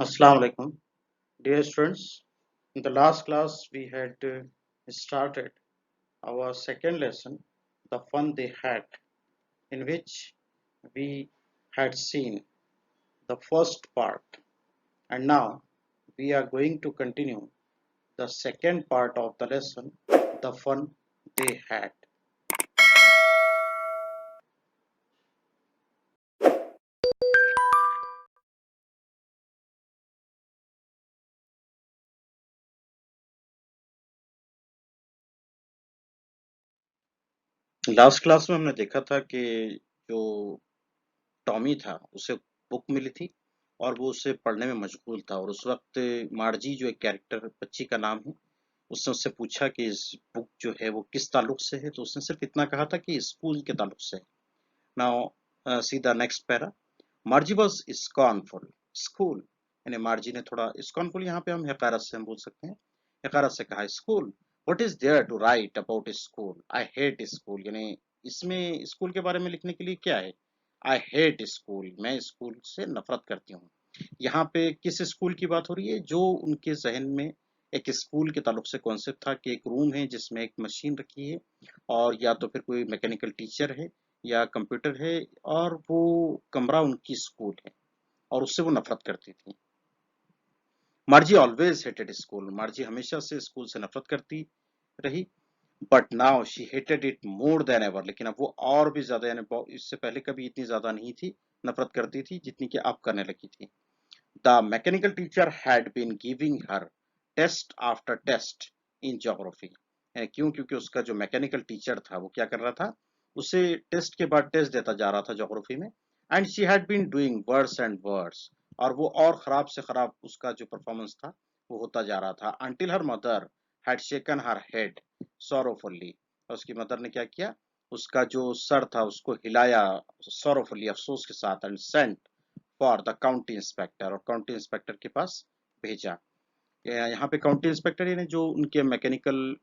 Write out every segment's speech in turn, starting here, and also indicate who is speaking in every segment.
Speaker 1: Assalamu alaikum, dear students. In the last class, we had started our second lesson, the fun they had, in which we had seen the first part, and now we are going to continue the second part of the lesson, the fun they had. Last class में हमने देखा था कि जो Tommy था उसे book मिली थी और वो उसे पढ़ने में मशगूल था और उस वक्त मार्जी जो एक कैरेक्टर बच्ची का नाम है उसने उससे पूछा कि इस बुक जो है वो किस ताल्लुक से है तो उसने सिर्फ इतना कहा था कि स्कूल के ताल्लुक से है। Now see the next para. Margie was scornful school, यानी मार्जी ने थोड़ा स्कॉर्नफुल, यहाँ पे हम हकारत से हम बोल सकते हैं, हकारत से कहा school. What is there to write about school, I hate school, यानी इसमें स्कूल के बारे में लिखने के लिए क्या है। आई हेट स्कूल, मैं स्कूल से नफरत करती हूँ। यहाँ पे किस स्कूल की बात हो रही है, जो उनके जहन में एक स्कूल के ताल्लुक से कॉन्सेप्ट था कि एक रूम है जिसमें एक मशीन रखी है और या तो फिर कोई मैकेनिकल टीचर है या कंप्यूटर है और वो कमरा उनकी स्कूल है और उससे वो नफरत करती थी। मार्जी ऑलवेज हेटेड स्कूल, मार्जी हमेशा से स्कूल से नफरत करती रही। But now she hated it more than ever, लेकिन अब वो और भी ज्यादा, यानी इससे पहले कभी इतनी ज्यादा नहीं थी नफरत करती थी जितनी कि अब करने लगी थी। The mechanical teacher had been giving her test after test in geography. क्यों? क्योंकि उसका जो मैकेनिकल टीचर था वो क्या कर रहा था, उसे टेस्ट के बाद टेस्ट देता जा रहा था ज्योग्राफी में। And she had been doing worse and worse, और वो और खराब से खराब उसका जो परफॉर्मेंस था वो होता जा रहा था। Until her mother had shaken her head sorrowfully, उसकी मदर ने क्या किया, उसका जो सर था उसको हिलाया सॉरोफुली, अफसोस के साथ, and sent for the county inspector, और काउंटी इंस्पेक्टर के पास भेजा। यहाँ पे काउंटी इंस्पेक्टर यानी जो उनके मैकेनिकल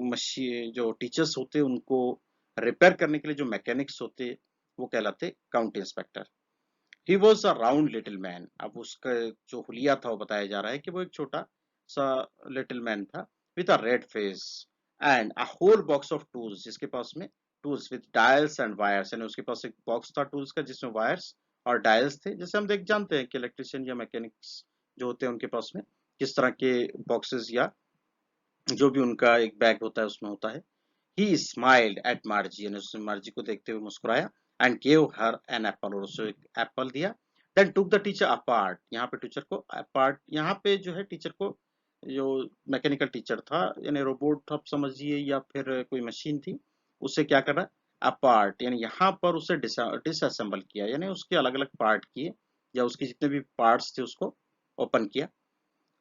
Speaker 1: मशीन जो टीचर्स होते उनको रिपेयर करने के लिए जो मैकेनिक्स होते वो कहलाते county inspector. He was a round little man, अब उसका जो हुलिया था वो बताया जा रहा है कि वो एक छोटा सा लिटिल मैन था with a red face and a whole box of tools, जिसके पास में tools with dials and wires, यानी उसके पास एक बॉक्स था टूल्स का जिसमें वायर्स और डायल्स थे, जैसे हम देख जानते हैं कि इलेक्ट्रिशियन या मैकेनिक्स जो होते हैं उनके पास में किस तरह के बॉक्सेस या जो भी उनका एक बैग होता है उसमें होता है। ही स्माइल्ड एट मार्जी, यानी उसने मार्जी को देखते हुए मुस्कुराया and gave her an apple, और उसे एक एप्पल दिया। Then took the teacher apart, यहाँ पे टीचर को अपार्ट, यहाँ पे जो है टीचर को, जो मैकेनिकल टीचर था यानी रोबोट था आप समझिए या फिर कोई मशीन थी, उसे क्या कर रहा है, अपार्ट, यानी यहाँ पर उसे डिसअसेंबल किया, यानी उसके अलग अलग पार्ट किए या उसके जितने भी पार्ट्स थे उसको ओपन किया।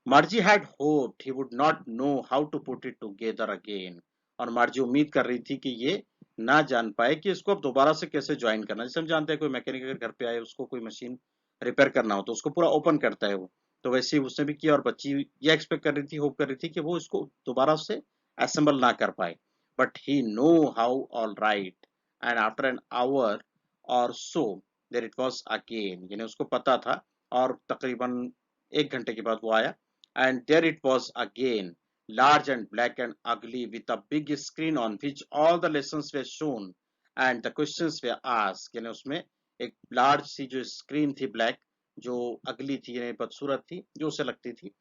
Speaker 1: Margie had hoped he would not know how to put it together again, और मार्जी उम्मीद कर रही थी कि ये ना जान पाए कि इसको अब दोबारा से कैसे ज्वाइन करना। जैसे हम जानते हैं कोई मैकेनिक अगर घर पे आए उसको कोई मशीन रिपेयर करना हो तो उसको पूरा ओपन करता है वो, तो वैसे ही उसने भी किया और बच्ची ये एक्सपेक्ट कर रही थी, होप कर रही थी कि वो इसको दोबारा से असेंबल ना कर पाए। But he know how all right, and after an hour और सो देर इट वॉज अगेन, यानी उसको पता था और तकरीबन 1 घंटे के बाद वो आया। And there it was again, large and black and ugly, with a big screen on which all the lessons were shown and the questions were asked। यानी उसमें एक लार्ज सी जो स्क्रीन थी ब्लैक, जो अगली थी यानी बदसूरत थी जो उसे लगती थी,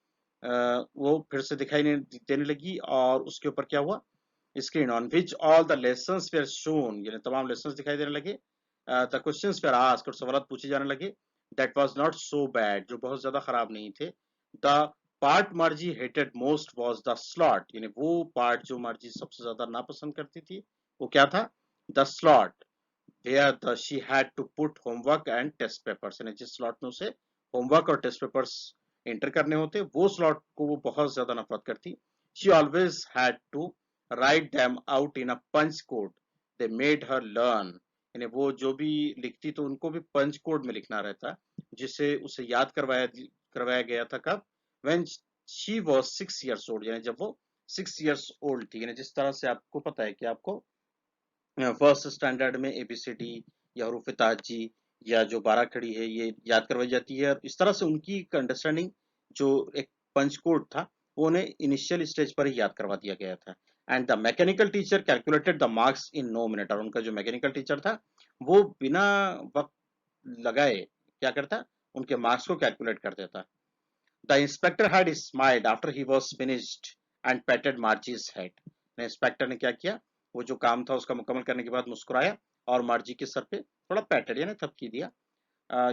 Speaker 1: वो फिर से दिखाई नहीं देने लगी और उसके ऊपर क्या हुआ, screen on which all the lessons were shown, यानी तमाम लेसन्स दिखाई देने लगे। द क्वेश्चंस वेर आस्क्ड, और सवाल पूछे जाने लगे। That was not so bad, जो बहुत ज्यादा खराब नहीं थे। The part मार्जी hated most was the slot, यानी वो पार्ट जो मार्जी सबसे ज्यादा नापसंद करती थी वो क्या था, the slot where the she had to put homework and test papers, यानी जिस स्लॉट में उसे होमवर्क और टेस्ट पेपर्स एंटर करने होते वो स्लॉट को वो बहुत ज्यादा नफरत करती। She always had to write them out in a punch code they made her learn, यानी वो जो भी लिखती तो उनको भी पंच कोड में लिखना रहता, जिसे उसे याद करवाया गया था कब, when she was 6 years old, यानी जब वो 6 years old थी। यानी जिस तरह से आपको पता है कि आपको फर्स्ट स्टैंडर्ड में एबीसीडी या हरूफ ताजी या जो बाराखड़ी है ये याद करवाई जाती है। और इस तरह से उनकी अंडरस्टैंडिंग जो एक पंच कोड था वो उन्हें इनिशियल स्टेज पर ही याद करवा दिया गया था। And the mechanical teacher calculated the marks in no minute, और उनका जो मैकेनिकल टीचर था वो बिना वक्त लगाए क्या करता, उनके मार्क्स को कैलकुलेट कर देता। The inspector had smiled after he was finished and patted Margie's head. Inspector ने क्या किया, वो जो काम था उसका मुकम्मल करने के बाद मुस्कुराया और मार्जी के सर पे थोड़ा पैटेड यानी थपकी दिया।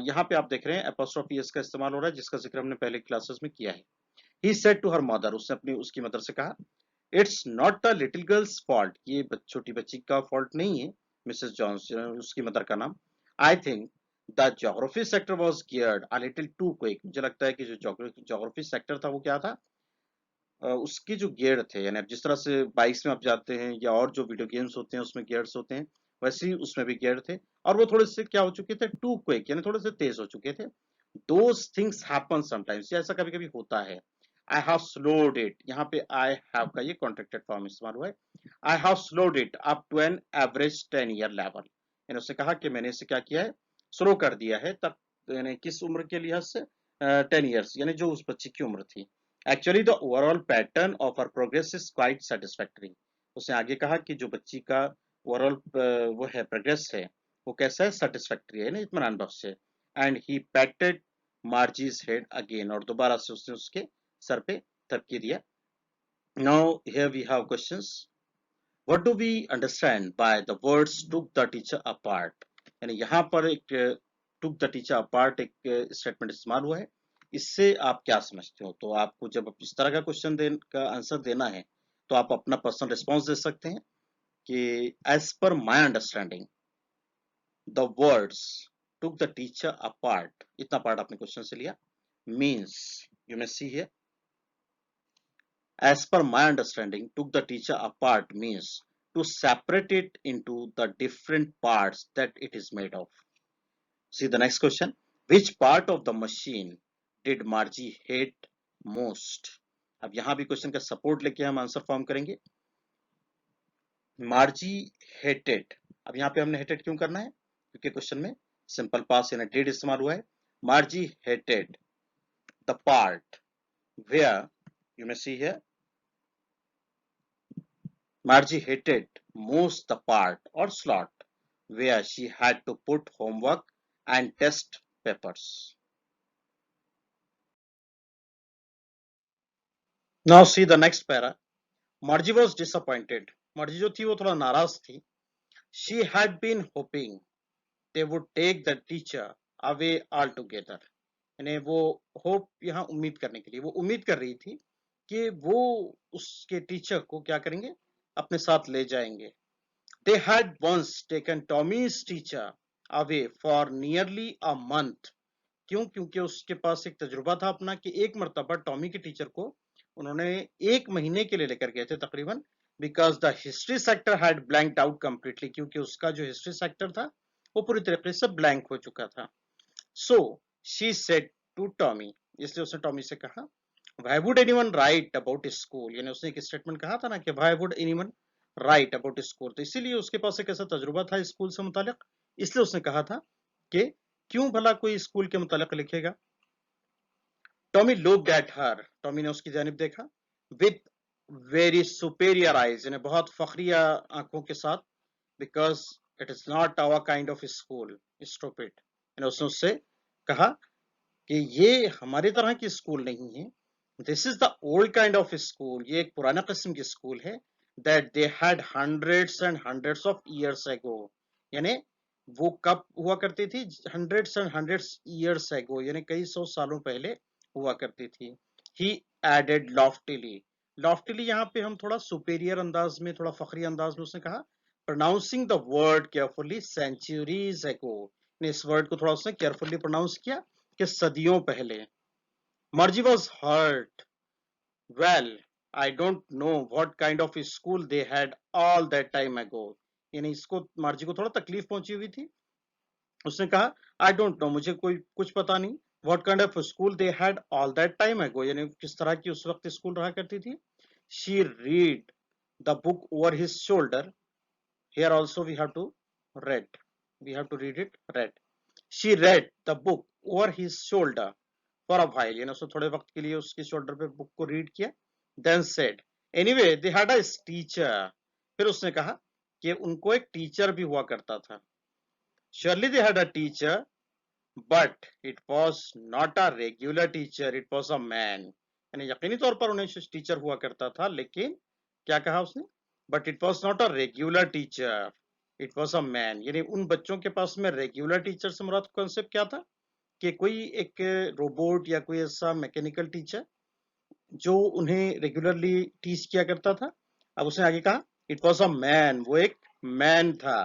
Speaker 1: यहाँ पे आप देख रहे हैं एपोस्ट्रोफी एस का इस्तेमाल हो रहा है जिसका जिक्र हमने पहले क्लासेस में किया है। He said to her mother, उसने अपनी उसकी मदर से कहा, it's not the little girl's fault, ये छोटी बच्ची का फॉल्ट नहीं है। मिसेस जॉनसन उसकी मदर का नाम। I think the geography sector was geared a little too quick, मुझे लगता है कि जो ज्योग्राफी सेक्टर था वो क्या था, उसके जो गियर थे, यानी जिस तरह से बाइक्स में आप जाते हैं या और जो वीडियो गेम्स होते हैं उसमें गियर्स होते हैं, वैसे ही उसमें भी गियर थे और वो थोड़े से क्या हो चुके थे, टू क्विक यानी थोड़े से तेज हो चुके थे। दोज थिंग्स हैपन समटाइम्स, ऐसा कभी कभी होता है। आई हैव स्लोड इट, यहाँ पे आई हैव का ये कॉन्ट्रैक्टेड फॉर्म इस्तेमाल हुआ है। I have slowed it up to an average 10 year level, यानी उसने कहा कि मैंने इसे क्या किया है, स्लो कर दिया है तब, यानी किस उम्र के लिहाज से, 10 ईयर्स, यानी जो उस बच्ची की उम्र थी। Actually the overall pattern of our progress is quite satisfactory, उसने आगे कहा कि जो बच्ची का ओवरऑल वो है प्रोग्रेस है वो कैसा है, सेटिस्फैक्टरी है ना, इत्मीनान बख्श है। And he patted Margie's head again, और दोबारा से उसने उसके सर पे थपकी दिया। Now here we have questions. What do we understand by the words took the teacher apart, यानी यहाँ पर एक टुक द टीचर अपार्ट एक स्टेटमेंट इस्तेमाल हुआ है, इससे आप क्या समझते हो? तो आपको जब इस तरह का क्वेश्चन का आंसर देना है तो आप अपना पर्सनल रिस्पॉन्स दे सकते हैं कि as per my understanding the words took the teacher apart, इतना पार्ट आपने क्वेश्चन से लिया, means you may see here, as per my understanding, took the teacher apart means to separate it into the different parts that it is made of. See the next question. Which part of the machine did Margie hate most? अब यहां भी question का support लेके हम answer form करेंगे। मार्जी hated, अब यहाँ पे हमने हेटेड क्यों करना है, क्योंकि क्वेश्चन में सिंपल पास यानी डिड इस्तेमाल हुआ है। Margie hated the part where, you may see here, Margie hated most the part or slot where she had to put homework and test papers. Now see the next para. Margie was disappointed. Margie जो थी वो थोड़ा नाराज थी। She had been hoping they would take the teacher away altogether. यानी वो hope यहाँ उम्मीद करने के लिए, वो उम्मीद कर रही थी कि वो उसके टीचर को क्या करेंगे, अपने साथ ले जाएंगे। They had once taken Tommy's teacher away for nearly a month. क्यों? क्योंकि उसके पास एक तजुर्बा था अपना कि एक मर्तबा टॉमी के टीचर को उन्होंने 1 महीने के लिए लेकर गए थे तकरीबन, because the history sector had blanked out completely, क्योंकि उसका जो हिस्ट्री सेक्टर था वो पूरी तरीके से ब्लैंक हो चुका था। So she said to Tommy, इसलिए उसने टॉमी से कहा, why would anyone write about school, यानी उसने एक स्टेटमेंट कहा था ना कि why would anyone write about school, तो इसीलिए उसके पास एक ऐसा तजुर्बा था स्कूल से मुतालिक, इसलिए उसने कहा था कि क्यों भला कोई स्कूल के मुतालिक लिखेगा। Tommy looked at her, Tommy ने उसकी जानिब देखा, विद वेरी सुपेरियर आईज, यानी बहुत फखरिया आंखों के साथ, because it is not our kind of school, stupid, यानी उसने उससे कहा कि ये हमारी तरह की स्कूल नहीं है। This is the old kind of school, ये एक पुराना किस्म की स्कूल है। That they had hundreds and hundreds of years ago, यानी वो कब हुआ करती थी, hundreds and hundreds years ago, यानी कई सौ सालों पहले हुआ करती थी। ही एडेड लॉफ्टिली, लॉफ्टिली यहाँ पे हम थोड़ा सुपेरियर अंदाज में, थोड़ा फखरी अंदाज में उसने कहा, pronouncing the word carefully centuries ago, इस वर्ड को थोड़ा उसने केयरफुली प्रोनाउंस किया कि सदियों पहले। Margie was hurt. Well, I don't know what kind of school they had all that time ago. यानी इसको मार्जी को थोड़ा तकलीफ पहुंची हुई थी। उसने कहा आई डोंट नो, मुझे कोई कुछ पता नहीं, what kind of school they had all that time ago, यानी किस तरह की उस वक्त स्कूल रहा करती थी। She read the book over his shoulder, here also we have to read, we have to read it read. She read the book over his shoulder for a while, यानी उसने थोड़े वक्त के लिए उसके शोल्डर पे बुक को read किया. Then said anyway they had a teacher, फिर उसने कहा कि उनको एक टीचर भी हुआ करता था. Surely they had a teacher, but it was not a regular teacher, it was a man. यानी यकीनी तौर पर उन्हें टीचर हुआ करता था, लेकिन क्या कहा उसने? But it was not a regular teacher, it was a man. यानी उन बच्चों के पास में रेगुलर टीचर से मुराद कॉन्सेप्ट क्या था? कि कोई एक रोबोट या कोई ऐसा मैकेनिकल टीचर जो उन्हें रेगुलरली टीच किया करता था. अब उसने आगे कहा इट वॉज अ मैन, वो एक मैन था.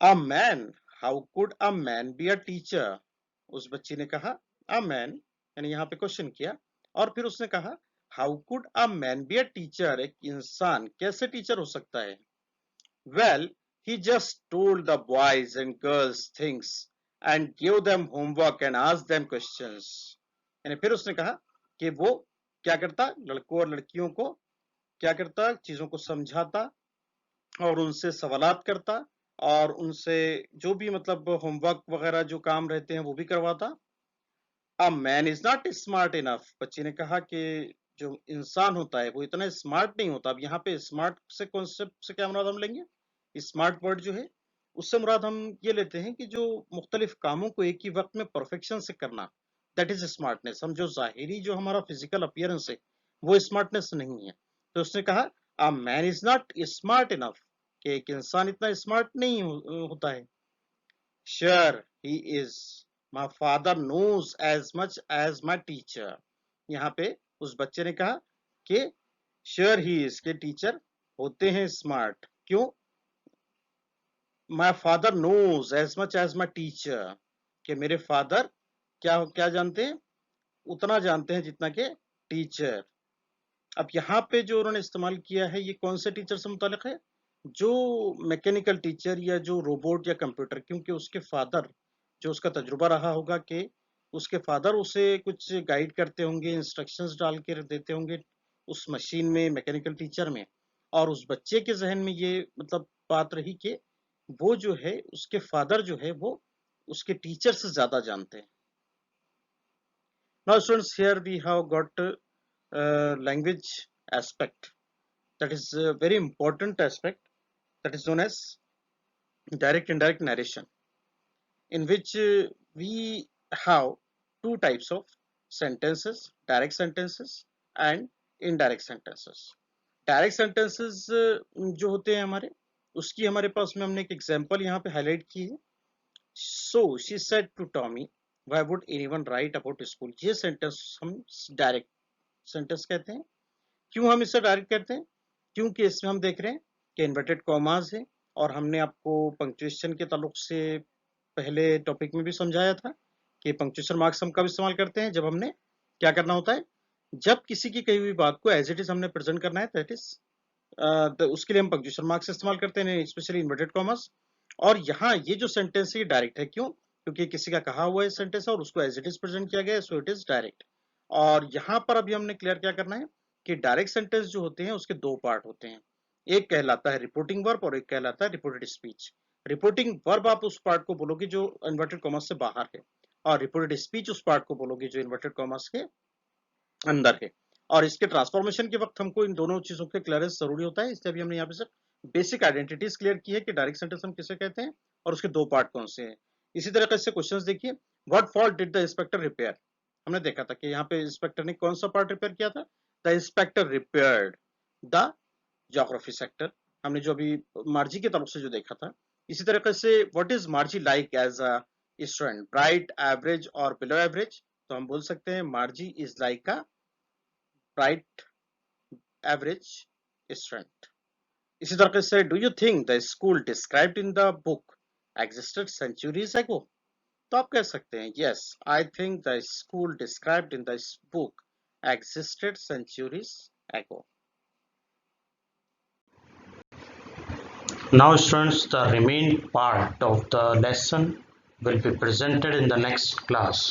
Speaker 1: A man, how could a man be a teacher? उस बच्ची ने कहा अ मैन, यानी यहाँ पे क्वेश्चन किया, और फिर उसने कहा how could a man be a teacher, एक इंसान कैसे टीचर हो सकता है? Well he just told the boys and girls things and give them homework and asked them questions. यानी फिर उसने कहा कि वो क्या करता, लड़कों और लड़कियों को क्या करता, चीजों को समझाता और उनसे सवालात करता और उनसे जो भी मतलब होमवर्क वगैरह जो काम रहते हैं वो भी करवाता. A man is not smart enough, बच्ची ने कहा कि जो इंसान होता है वो इतना स्मार्ट नहीं होता. अब यहाँ पे स्मार्ट से कॉन्सेप्ट से क्या मुराद हम लेंगे? स्मार्ट वर्ड जो है उससे मुराद हम ये लेते हैं कि जो मुख्तलिफ कामों को एक ही वक्त में परफेक्शन से करना, दैट इज स्मार्टनेस. हम जो जाहिरी जो हमारा फिजिकल अपीयरेंस है वो स्मार्टनेस नहीं है. तो उसने कहा a man is not smart enough, कि एक इंसान इतना स्मार्ट नहीं होता है. Sure, he is. My father knows as much as my teacher. यहाँ पे उस बच्चे ने कहा कि sure he is, के टीचर होते हैं स्मार्ट. क्यों? My father knows as much as my teacher. कि मेरे फादर क्या क्या जानते हैं? उतना जानते हैं जितना के टीचर. अब यहाँ पे जो उन्होंने इस्तेमाल किया है ये कौन से टीचर से मुतालिक है? जो मैकेनिकल टीचर या जो रोबोट या कंप्यूटर, क्योंकि उसके फादर जो उसका तजुर्बा रहा होगा कि उसके फादर उसे कुछ गाइड करते होंगे, इंस्ट्रक्शंस डाल के देते होंगे उस मशीन में, मैकेनिकल टीचर में, और उस बच्चे के जहन में ये मतलब बात रही कि वो जो है उसके फादर जो है वो उसके टीचर से ज्यादा जानते हैं. Now students, here we have got language aspect, that is a very important aspect, that is known as direct indirect narration, in which we have two types of sentences, direct sentences and indirect sentences. Direct sentences जो होते हैं हमारे, उसकी हमारे पास में हमने एक example यहाँ पे हाईलाइट की है. So she said to Tommy why would anyone write about school. ये सेंटेंस हम डायरेक्ट सेंटेंस कहते हैं. क्यों हम इसे डायरेक्ट कहते हैं? क्योंकि इसमें हम देख रहे हैं कि इन्वर्टेड कॉमास है, और हमने आपको पंक्चुएशन के ताल्लुक से पहले टॉपिक में भी समझाया था कि पंक्चुएशन मार्क्स हम कब इस्तेमाल करते हैं, जब हमने क्या करना होता है, जब किसी की कही हुई बात को एज इट इज हमने प्रेजेंट करना है, दैट इज उसके लिए हम पंक्चुएशन मार्क्स इस्तेमाल करते हैं, स्पेशली इन्वर्टेड कॉमास. और यहाँ ये जो सेंटेंस है ये डायरेक्ट है. क्यों? क्योंकि किसी का कहा हुआ है सेंटेंस और उसको एज इट इज प्रेजेंट किया गया है, सो इट इज डायरेक्ट. और यहाँ पर अभी हमने क्लियर क्या करना है कि डायरेक्ट सेंटेंस जो होते हैं उसके दो पार्ट होते हैं. एक कहलाता है रिपोर्टिंग वर्ब और एक कहलाता है रिपोर्टेड स्पीच. रिपोर्टिंग वर्ब आप उस पार्ट को बोलोगे जो इन्वर्टेड कॉमर्स से बाहर है, और रिपोर्टेड स्पीच उस पार्ट को बोलोगे जो इन्वर्टेड कॉमर्स के अंदर है. और इसके ट्रांसफॉर्मेशन के वक्त हमको इन दोनों चीजों के क्लियरेंस जरूरी होता है. इसलिए अभी हमने यहाँ पे सिर्फ बेसिक आइडेंटिटीज क्लियर की है कि डायरेक्ट सेंटेंस हम किसे कहते हैं और उसके दो पार्ट कौन से हैं. इसी तरीके से क्वेश्चंस देखिए, what fault did the inspector repair. हमने देखा था कि यहाँ पे इंस्पेक्टर ने कौन सा पार्ट रिपेयर किया था? The inspector repaired the geography sector. हमने जो अभी मार्जी की तरफ से जो देखा था. इसी तरीके से what is Margie like as a student, bright, average और बिलो एवरेज. तो हम बोल सकते हैं Margie is like a bright average student. इसी तरीके से do you think the school described in the book existed centuries ago. तो आप कह सकते हैं yes, I think the school described in the book existed centuries ago.
Speaker 2: Now students, the remaining part of the lesson will be presented in the next class.